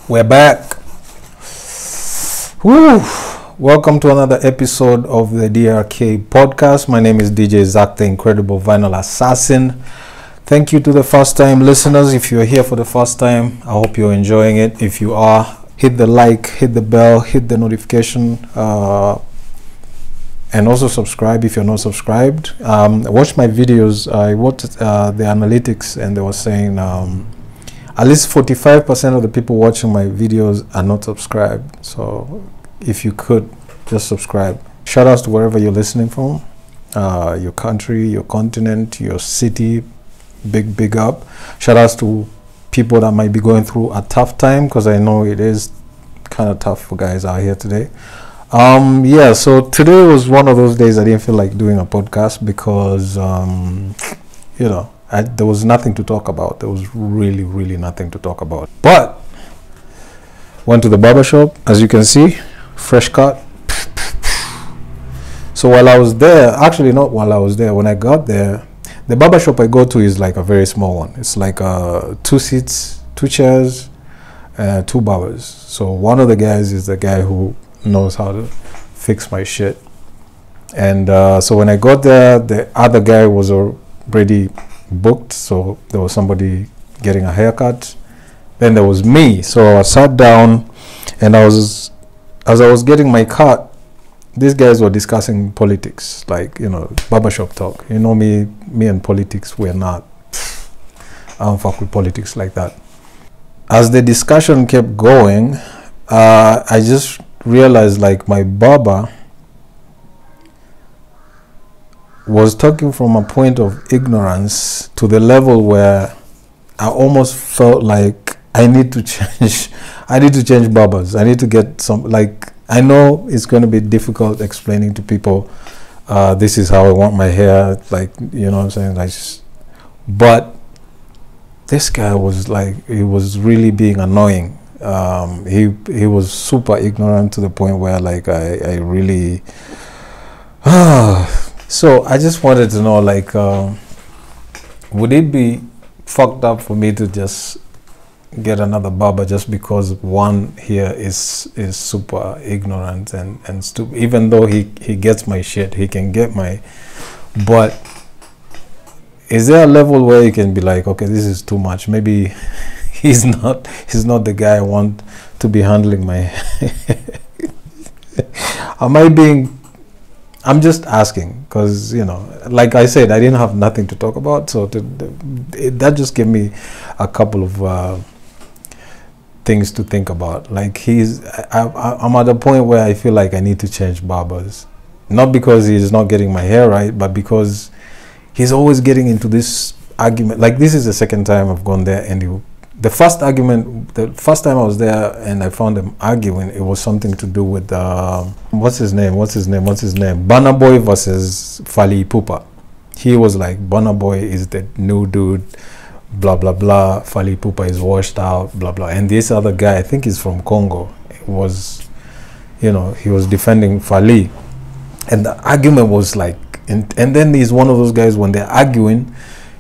We're back. Woo! Welcome to another episode of the DRK podcast. My name is DJ Zach, the Incredible Vinyl Assassin. Thank you to the first-time listeners. If you're here for the first time, I hope you're enjoying it. If you are, hit the like, hit the bell, hit the notification, and also subscribe if you're not subscribed. Watch my videos. I watched the analytics, and they were saying at least 45% of the people watching my videos are not subscribed. So if you could, just subscribe. Shout outs to wherever you're listening from, your country, your continent, your city. Big up. Shout outs to people that might be going through a tough time, because I know it is kind of tough for guys out here today. Yeah, so today was one of those days I didn't feel like doing a podcast because you know, there was nothing to talk about. There was really nothing to talk about. But went to the barber shop, as you can see, fresh cut. So while I was there, actually not while I was there, when I got there, the barber shop I go to is like a very small one. It's like 2 seats, 2 chairs, 2 barbers. So one of the guys is the guy who knows how to fix my shit. And so when I got there, the other guy was already booked, so there was somebody getting a haircut. Then there was me. So I sat down, and as I was getting my cut, these guys were discussing politics, like, you know, barbershop talk. You know, me and politics, we're not, I don't fuck with politics like that. As the discussion kept going, I just realized, like, my barber was talking from a point of ignorance to the level where I almost felt like I need to change barbers. I need to get some, like, I know it's going to be difficult explaining to people this is how I want my hair, like, you know what I'm saying, like, but this guy was like, he was really being annoying. He was super ignorant to the point where, like, I really so I just wanted to know, like, would it be fucked up for me to just get another barber just because one here is super ignorant and stupid? Even though he gets my shit, he can get my, but is there a level where you can be like, okay, this is too much, maybe he's not the guy I want to be handling my I'm just asking, because, you know, like I said, I didn't have nothing to talk about, so that just gave me a couple of things to think about. Like, I'm at a point where I feel like I need to change barbers, not because he's not getting my hair right, but because he's always getting into this argument. Like, this is the second time I've gone there, and the first time I was there and I found them arguing, it was something to do with what's his name, Burna Boy versus Fally Ipupa. He was like, Burna Boy is the new dude, blah blah blah, Fally Ipupa is washed out, blah blah. And this other guy, I think he's from Congo, was, you know, he was defending Fally, and the argument was like, and then he's one of those guys, when they're arguing,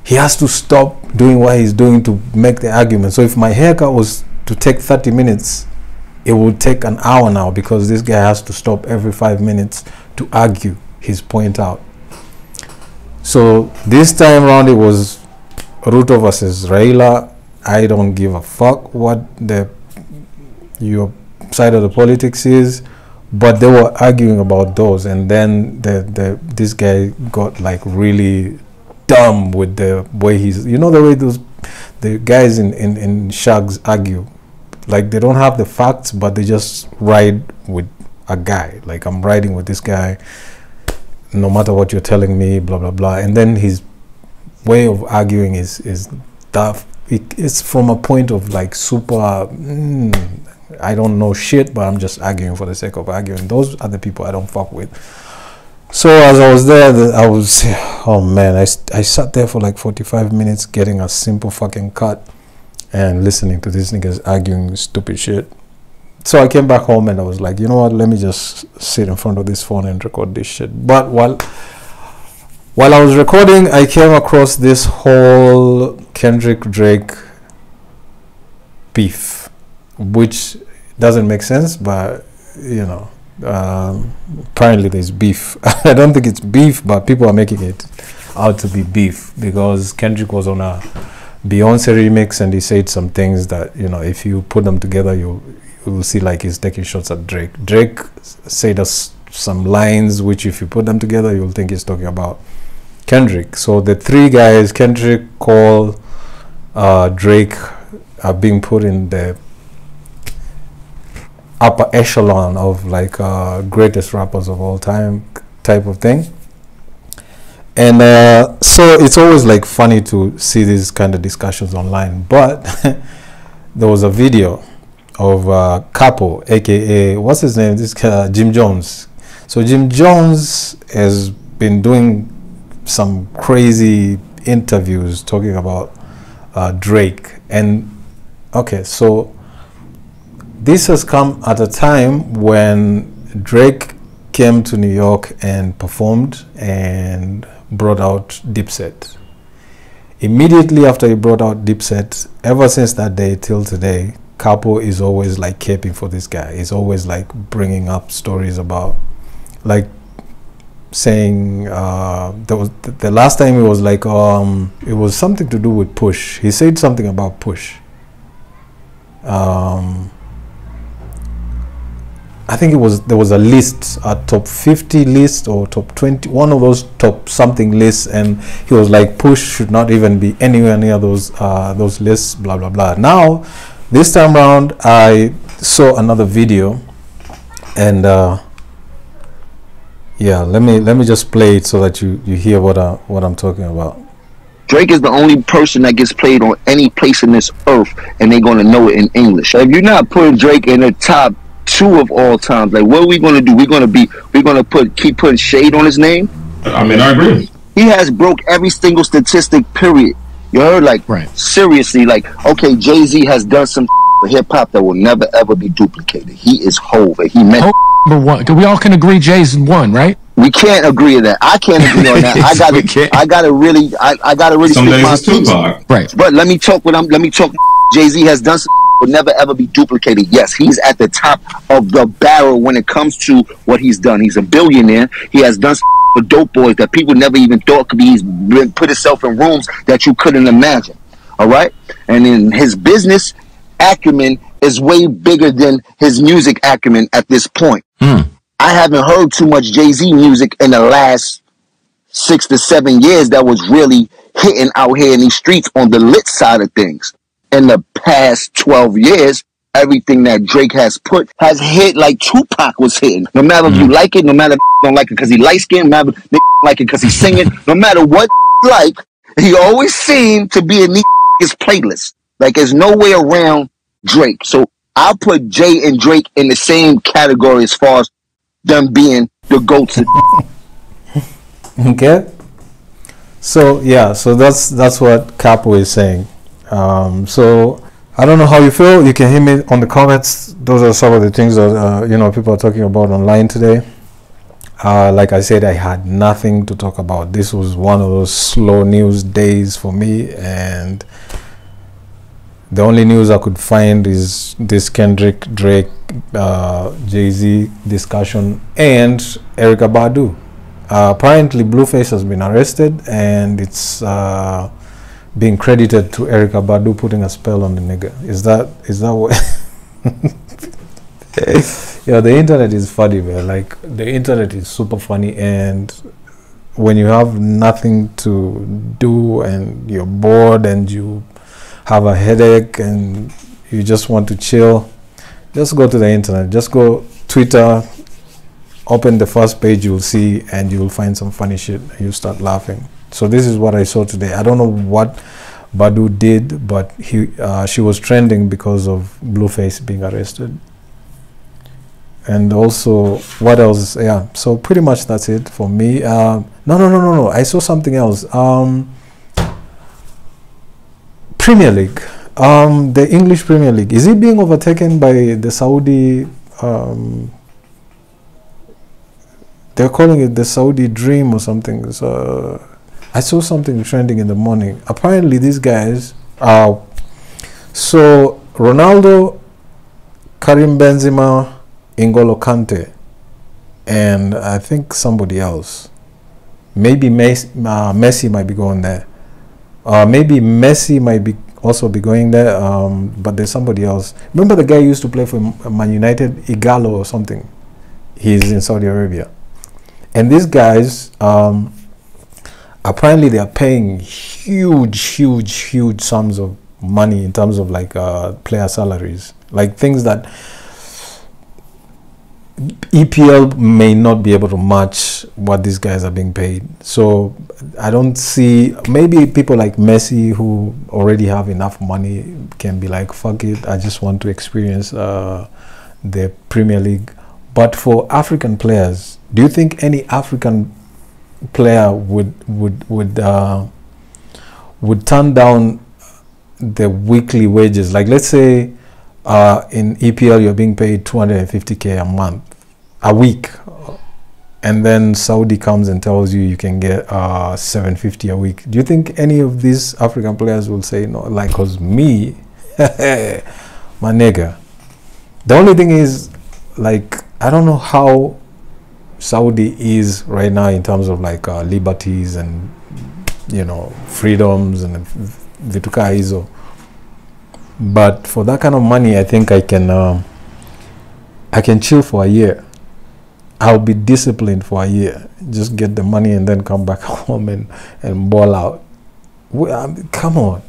he has to stop doing what he's doing to make the argument. So if my haircut was to take 30 minutes, it would take an hour now, because this guy has to stop every 5 minutes to argue his point out. So this time around, it was Ruto versus Raila. I don't give a fuck what your side of the politics is, but they were arguing about those. And then this guy got like really dumb with the way he's, you know, the way the guys in shags argue, like, they don't have the facts, but they just ride with a guy, like, I'm riding with this guy no matter what you're telling me, blah blah blah. And then his way of arguing is tough. It's from a point of like super I don't know shit, but I'm just arguing for the sake of arguing. Those are the people I don't fuck with. So as I was there, oh man, I sat there for like 45 minutes getting a simple fucking cut and listening to these niggas arguing stupid shit. So I came back home and I was like, you know what, let me just sit in front of this phone and record this shit. But while I was recording, I came across this whole Kendrick Drake beef. which doesn't make sense, but you know, apparently there's beef. I don't think it's beef, but people are making it out to be beef because Kendrick was on a Beyonce remix and he said some things that, you know, if you put them together, you will see like he's taking shots at Drake. Drake said us some lines which, if you put them together, you'll think he's talking about Kendrick. So the three guys, Kendrick, Cole, Drake, are being put in the upper echelon of like greatest rappers of all time type of thing. And so it's always like funny to see these kind of discussions online. But there was a video of Capo, aka what's his name, this Jim Jones. So Jim Jones has been doing some crazy interviews talking about Drake. And okay, so this has come at a time when Drake came to New York and performed and brought out Dipset. Immediately after he brought out Dipset, ever since that day till today, Capo is always like caping for this guy. He's always like bringing up stories about, like saying there was the last time it was like it was something to do with Push. He said something about Push. I think there was a list, a top 50 list or top 20, one of those top something lists, and he was like, Push should not even be anywhere near those lists, blah blah blah. Now this time around I saw another video, and yeah, let me just play it so that you hear what I'm talking about. Drake is the only person that gets played on any place in this earth, and they're gonna know it in English. If you're not putting Drake in the top 2 of all time, like, what are we gonna do? We're gonna keep putting shade on his name? I mean, I agree. He has broke every single statistic, period. You heard? Like, right. Seriously, like, okay, Jay-Z has done some for hip-hop that will never ever be duplicated. He is Hov. He meant number one. We all can agree Jay's one, right? We can't agree on that. I can't agree on that. I gotta really some speak days my it's Tupac. right. But let me talk. Jay-Z has done some will never ever be duplicated. Yes, he's at the top of the barrel when it comes to what he's done. He's a billionaire. He has done for dope boys that people never even thought could be. He's put himself in rooms that you couldn't imagine. All right, and in his business acumen is way bigger than his music acumen at this point. I haven't heard too much Jay-Z music in the last 6 to 7 years that was really hitting out here in these streets on the lit side of things. In the past 12 years, everything that Drake has put has hit like Tupac was hitting. No matter if you like it, no matter if you don't like it because he light-skinned, no matter if you like it because he's singing, no matter what like, he always seemed to be in his playlist. Like, there's no way around Drake. So I'll put Jay and Drake in the same category as far as them being the goats. Okay. So yeah, so that's what Capo is saying. So I don't know how you feel. You can hit me on the comments. Those are some of the things that you know, people are talking about online today. Like I said, I had nothing to talk about. This was one of those slow news days for me, and the only news I could find is this Kendrick, Drake, Jay-Z discussion and Erykah Badu. Apparently Blueface has been arrested, and it's being credited to Erykah Badu putting a spell on the nigga. Is that what? Yeah, the internet is funny, man. Like, the internet is super funny, and when you have nothing to do and you're bored and you have a headache and you just want to chill, just go to the internet. Just go Twitter, open the first page you'll see, and you'll find some funny shit and you start laughing. So this is what I saw today. I don't know what Badu did, but she was trending because of Blueface being arrested. And also, what else? Yeah, so pretty much that's it for me. No. I saw something else. Premier League. The English Premier League. Is it being overtaken by the Saudi? They're calling it the Saudi Dream or something. So I saw something trending in the morning. Apparently, these guys. So Ronaldo Karim Benzema, N'Golo Kante, and I think somebody else. Maybe Messi might be going there. Maybe Messi might be also be going there. But there's somebody else. Remember the guy who used to play for Man United, Igalo or something? He's in Saudi Arabia. And these guys, apparently they are paying huge sums of money in terms of like player salaries, like things that EPL may not be able to match what these guys are being paid. So I don't see, maybe people like Messi who already have enough money can be like, fuck it, I just want to experience the Premier League. But for African players, do you think any African player would turn down the weekly wages? Like, let's say in EPL you're being paid 250k a week, and then Saudi comes and tells you can get 750 a week. Do you think any of these African players will say no? Like, cause me, my nigga. The only thing is, like, I don't know how Saudi is right now in terms of like liberties and, you know, freedoms and vituka hizo. But for that kind of money, I think I can chill for a year. I'll be disciplined for a year. Just get the money and then come back home and ball out. Come on.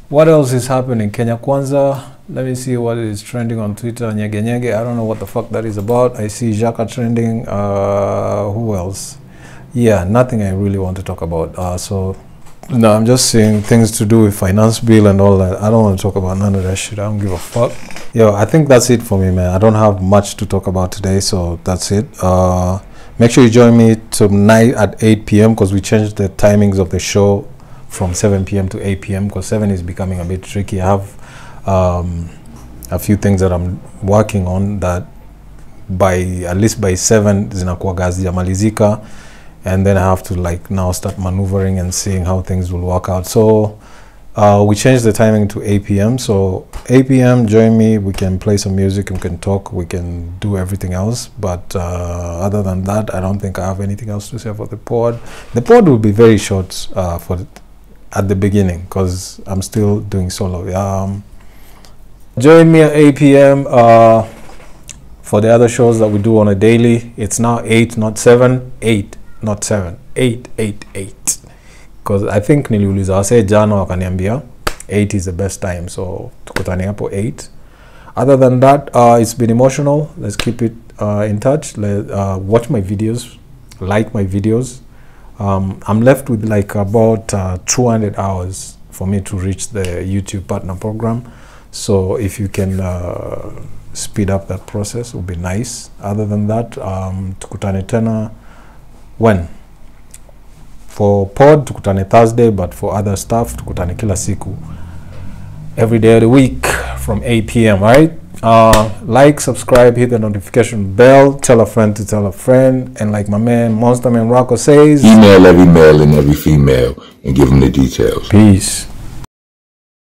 What else is happening? Kenya Kwanza. Let me see what is trending on Twitter. Nyege Nyege. I don't know what the fuck that is about. I see Xhaka trending. Who else? Yeah, nothing I really want to talk about. So, no, I'm just saying things to do with finance bill and all that. I don't want to talk about none of that shit. I don't give a fuck. Yo, I think that's it for me, man. I don't have much to talk about today, so that's it. Make sure you join me tonight at 8 p.m. because we changed the timings of the show from 7 p.m. to 8 p.m. because 7 is becoming a bit tricky. I have a few things that I'm working on that at least by 7 zinakuwa gazi malizika, and then I have to like now start maneuvering and seeing how things will work out. So we changed the timing to 8 p.m. So 8 p.m. join me. We can play some music, we can talk, we can do everything else. But other than that, I don't think I have anything else to say for the pod. The pod will be very short at the beginning because I'm still doing solo. Join me at 8 p.m. For the other shows that we do on a daily. It's now 8, not 7. 8, not 7. 8. Because I think niliuliza wase jana wakaniambia 8 is the best time. So tukutane hapo 8. Other than that, it's been emotional. Let's keep it in touch. Watch my videos. Like my videos. I'm left with like about 200 hours for me to reach the YouTube partner program. So if you can speed up that process, it would be nice. Other than that, tukutane tena when? For pod, tukutane Thursday, but for other stuff, tukutane kila siku. Every day of the week from 8 p.m., alright? Like, subscribe, hit the notification bell, tell a friend to tell a friend, and like my man Monster Man Rocco says, email every male and every female and give them the details. Peace.